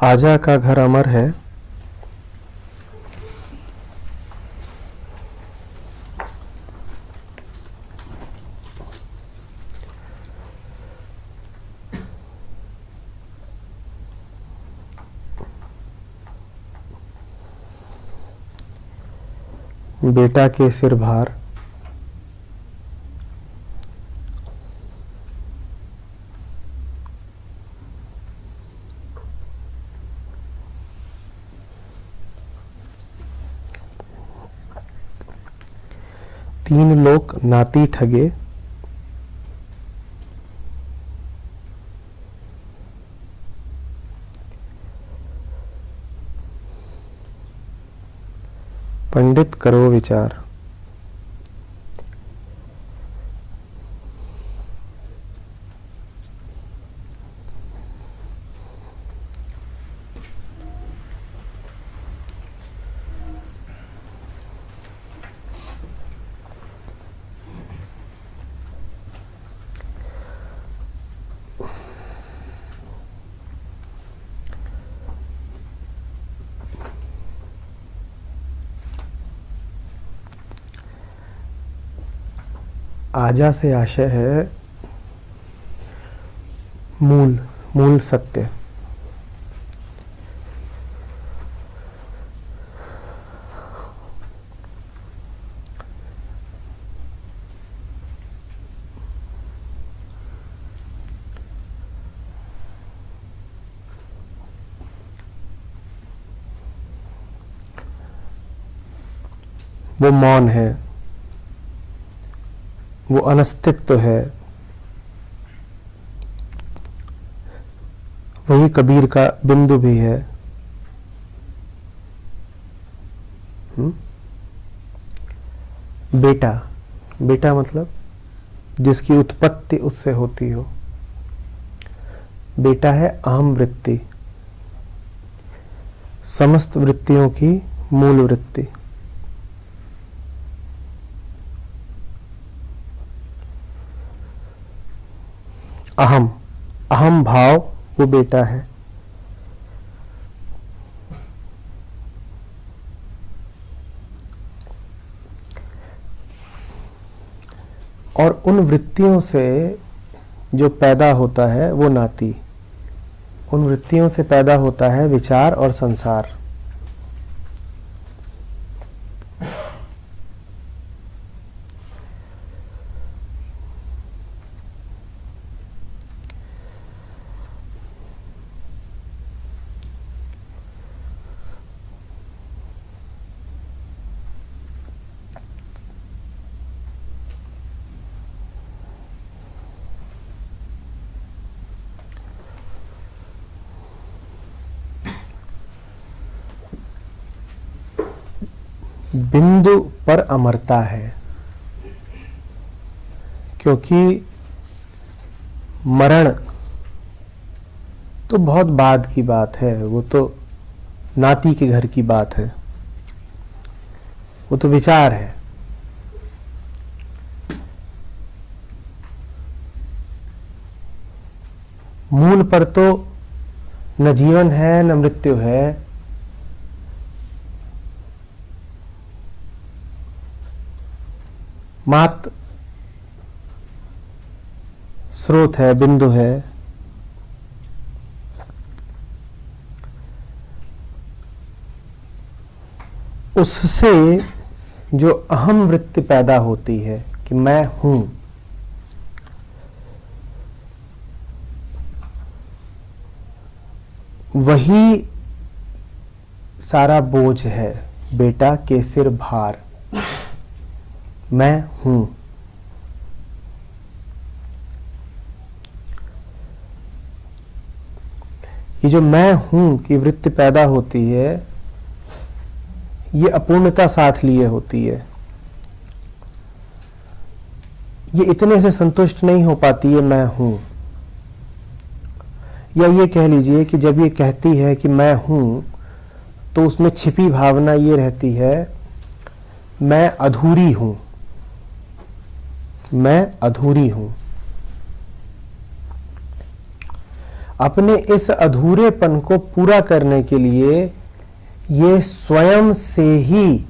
आजा का घर अमर है। बेटा के सिर भार। तीन लोग नाती ठगे। पंडित करो विचार। आजा से आशय है मूल सत्य। वो मौन है, वो अनस्तित्व है। वही कबीर का बिंदु भी है। बेटा मतलब जिसकी उत्पत्ति उससे होती हो। बेटा है अहम वृत्ति, समस्त वृत्तियों की मूल वृत्ति। अहम भाव वो बेटा है। और उन वृत्तियों से जो पैदा होता है वो नाती। उन वृत्तियों से पैदा होता है विचार और संसार। बिंदु पर अमरता है, क्योंकि मरण तो बहुत बाद की बात है। वो तो नाती के घर की बात है, वो तो विचार है। मूल पर तो न जीवन है न मृत्यु है। मात्र स्रोत है, बिंदु है। उससे जो अहम वृत्ति पैदा होती है कि मैं हूं, वही सारा बोझ है। बेटा के सिर भार, मैं हूं। ये जो मैं हूं की वृत्ति पैदा होती है, ये अपूर्णता साथ लिए होती है। ये इतने से संतुष्ट नहीं हो पाती है मैं हूं। या ये कह लीजिए कि जब ये कहती है कि मैं हूं, तो उसमें छिपी भावना ये रहती है मैं अधूरी हूं, मैं अधूरी हूं। अपने इस अधूरेपन को पूरा करने के लिए ये स्वयं से ही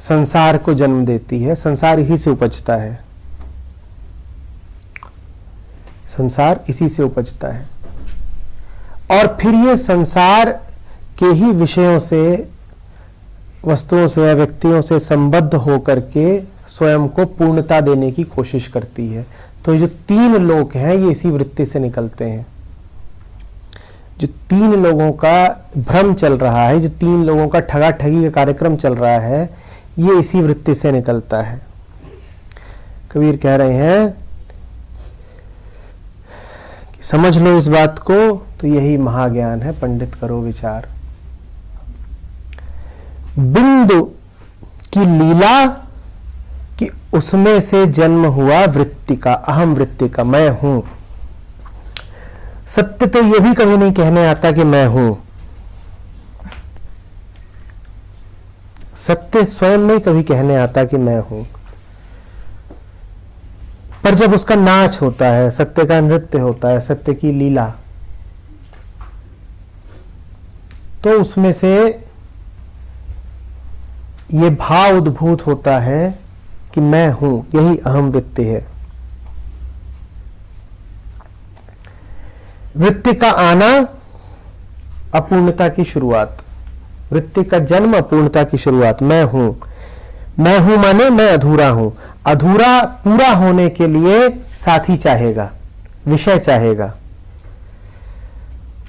संसार को जन्म देती है। संसार इसी से उपजता है, संसार इसी से उपजता है। और फिर ये संसार के ही विषयों से, वस्तुओं से या व्यक्तियों से संबद्ध होकर के स्वयं को पूर्णता देने की कोशिश करती है। तो ये जो तीन लोग हैं ये इसी वृत्ति से निकलते हैं। जो तीन लोगों का भ्रम चल रहा है, जो तीन लोगों का ठगा ठगी का कार्यक्रम चल रहा है, ये इसी वृत्ति से निकलता है। कबीर कह रहे हैं कि समझ लो इस बात को, तो यही महाज्ञान है, पंडित करो विचार। बिंदु की लीला कि उसमें से जन्म हुआ वृत्ति का, अहम वृत्ति का, मैं हूं। सत्य तो यह भी कभी नहीं कहने आता कि मैं हूं। सत्य स्वयं नहीं कभी कहने आता कि मैं हूं। पर जब उसका नाच होता है, सत्य का नृत्य होता है, सत्य की लीला, तो उसमें से ये भाव उद्भूत होता है कि मैं हूं। यही अहम वृत्ति है। वृत्ति का आना अपूर्णता की शुरुआत, वृत्ति का जन्म अपूर्णता की शुरुआत। मैं हूं, मैं हूं माने मैं अधूरा हूं। अधूरा पूरा होने के लिए साथी चाहेगा, विषय चाहेगा,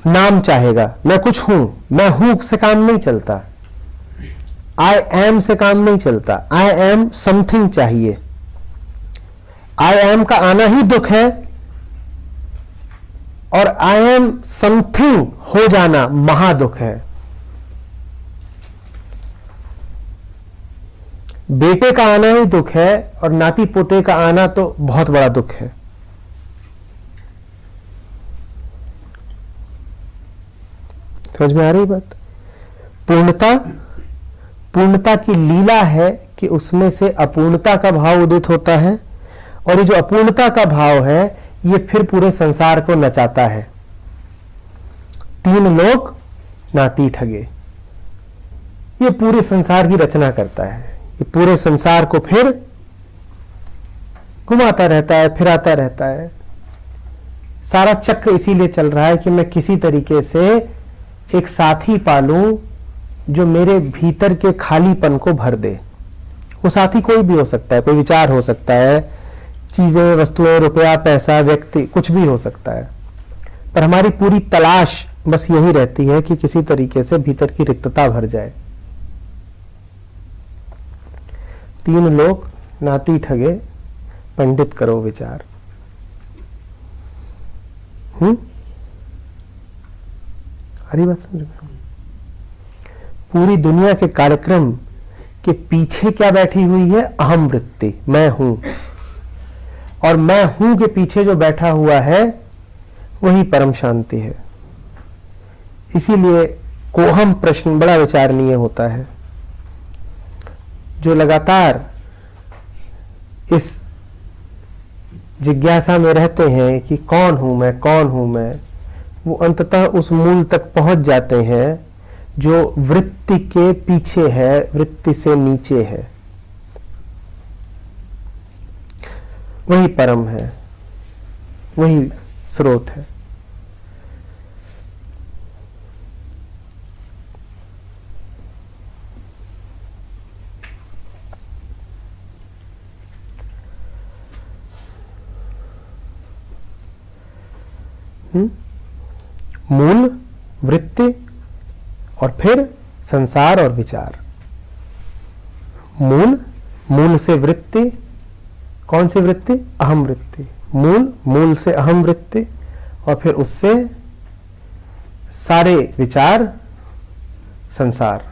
नाम चाहेगा। मैं कुछ हूं, मैं हूं से काम नहीं चलता। आई एम से काम नहीं चलता। आई एम समथिंग चाहिए। आई एम का आना ही दुख है, और आई एम समथिंग हो जाना महादुख है। बेटे का आना ही दुख है, और नाती पोते का आना तो बहुत बड़ा दुख है। समझ में आ रही बात? पूर्णता की लीला है कि उसमें से अपूर्णता का भाव उदित होता है, और ये जो अपूर्णता का भाव है ये फिर पूरे संसार को नचाता है। तीन लोग नाती ठगे, ये पूरे संसार की रचना करता है। ये पूरे संसार को फिर घुमाता रहता है, फिराता रहता है। सारा चक्र इसीलिए चल रहा है कि मैं किसी तरीके से एक साथी पालूं जो मेरे भीतर के खालीपन को भर दे। वो साथी कोई भी हो सकता है, कोई विचार हो सकता है, चीजें, वस्तुएं, रुपया, पैसा, व्यक्ति, कुछ भी हो सकता है। पर हमारी पूरी तलाश बस यही रहती है कि किसी तरीके से भीतर की रिक्तता भर जाए। तीन लोग नाती ठगे, पंडित करो विचार। हरी बात समझ में? पूरी दुनिया के कार्यक्रम के पीछे क्या बैठी हुई है? अहम वृत्ति, मैं हूं। और मैं हूं के पीछे जो बैठा हुआ है वही परम शांति है। इसीलिए कोहम प्रश्न बड़ा विचारणीय होता है। जो लगातार इस जिज्ञासा में रहते हैं कि कौन हूं मैं, कौन हूं मैं, वो अंततः उस मूल तक पहुंच जाते हैं जो वृत्ति के पीछे है, वृत्ति से नीचे है। वही परम है, वही स्रोत है। मूल, वृत्ति, और फिर संसार और विचार। मूल से वृत्ति, कौन सी वृत्ति? अहम वृत्ति। मूल से अहम वृत्ति, और फिर उससे सारे विचार, संसार।